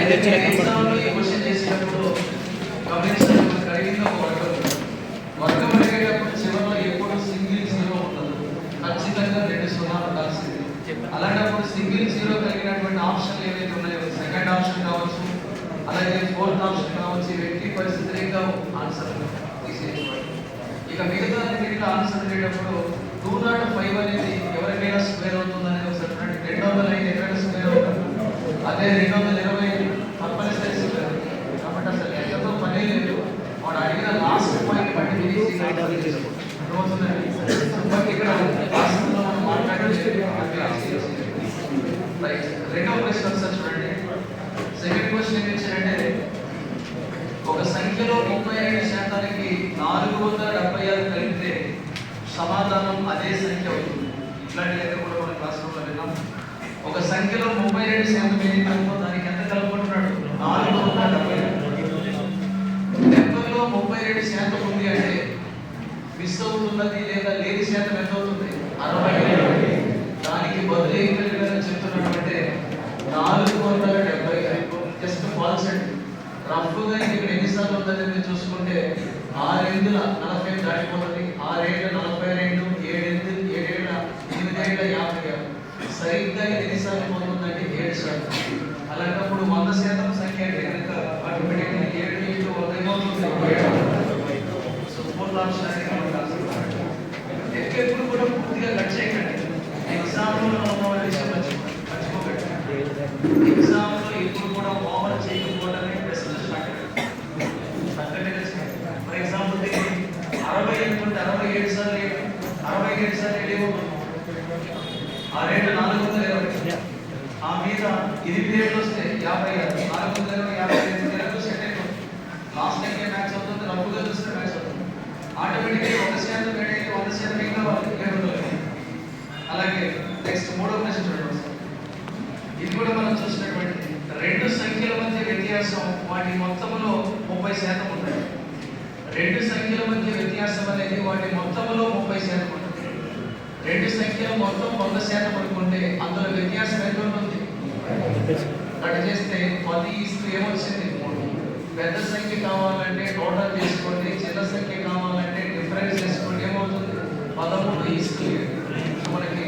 ఎగ్జామ్లో ఈ క్వశ్చన్ చేసేటప్పుడు గమనించడం కలిగింది ఒక వర్గం అడిగేటప్పుడు చివరిలో ఎప్పుడు సింగిల్ జీరో ఉండదు, ఖచ్చితంగా 2 సున్నాలు ఉండాల్సింది. అలాంటప్పుడు సింగిల్ జీరో కలిగినటువంటి ఆప్షన్లు ఏవైతే ఉన్నాయో, సెకండ్ ఆప్షన్ కావచ్చు, అలాగే ఫోర్త్ ఆప్షన్ కావచ్చు, వ్యక్తి పరిస్థితులుగా ఆన్సర్ తీసేసుకోవాలి. ఇక మిగతా అన్నింటిలో ఆన్సర్ ఉండేటప్పుడు 205 అనేది ఎవరికైనా స్క్వేర్ అవుతుంది అనేది ఒకసారి 205 ఎక్కడ స్క్వేర్ అవుతుంది, అదే 220 తప్పనిసరి స్క్వేర్. కాబట్టి అసలు లెక్కతో పని లేదు. వాడు అడిగిన లాస్ట్ పాయింట్ బట్టి ఇక్కడ మనం మాట్లాడే రెండవ ప్రశ్న ఒకసారి చూడండి. సెకండ్ క్వశ్చన్ ఏం ఇచ్చారంటే, ఒక సంఖ్యలో 35% 476 కలిపితే సమాధానం అదే సంఖ్య అవుతుంది. ఇట్లాంటి లెక్క కూడా మన క్లాస్ రూమ్లో విన్నాం. ఒక సంఖ్యలో 32% ఏదైతే దానికి ఎంత కలుపుకుంటున్నాడు? 472. 70లో 32% ఉంది అంటే మిస్ అవుతున్నది లేదా లేని శాతం ఎంత అవుతుంది? 60. దానికి బదులు ఏం కలిగారని చెప్తున్నాడు అంటే 475. జస్ట్ ఫాల్స్ అండి. రఫ్గా ఇక్కడ ఎన్నిసార్లు ఉందని మీరు చూసుకుంటే 6 40 దాటిపోతుంది, 6 42, 7 8 56. సరిగ్గా ఎన్నిసార్లు పోతుందంటే 7 శాతం. అలాంటప్పుడు 100% సంఖ్య అంటే కనుక ఆటోమేటిక్గా 7 into 100 ఏమవుతుంది? సో ఫోర్త్ ఆప్షన్ అనేది ఎప్పుడు కూడా పూర్తిగా కట్ చేయకండి. ఎగ్జామ్లో విషయం మర్చిపోకండి. ఎగ్జామ్లో ఎప్పుడు కూడా ఓవర్ చేయకపోవడమే బెస్ట్ స్ట్రాటజీ. ఫర్ ఎగ్జాంపుల్ 60 అనుకుంటే 67 సార్లు 67 సార్లు ఏమవుతుంది? 420. ఆ మీద 8 వస్తే 56, 455 సెట్ అయిపోతుంది. లాస్ట్ టైం మ్యాచ్ అవుతుంది, రఫ్గా చూస్తే మ్యాచ్ అవుతుంది. ఆటోమేటిక్గా 100% వేడైతే 100% ఇంకా 700. అలాగే నెక్స్ట్ మూడో ప్రశ్న చూడండి. ఇది కూడా మనం చూసినటువంటి రెండు సంఖ్యల మధ్య వ్యత్యాసం వాటి మొత్తంలో 30% ఉంటుంది. రెండు సంఖ్యల మధ్య వ్యత్యాసం అనేది వాటి మొత్తంలో 30% ఉంటుంది. రెండు సంఖ్యలు మొత్తం 100% అనుకుంటే అందులో వ్యత్యాసం ఎంత ఉంటుంది? కట్ చేస్తే 10 ఏమొచ్చింది? పెద్ద సంఖ్య కావాలంటే టోటల్ చేసుకోండి, చిన్న సంఖ్య కావాలంటే డిఫరెన్స్ చేసుకోండి. ఏమవుతుంది? 13 మనకి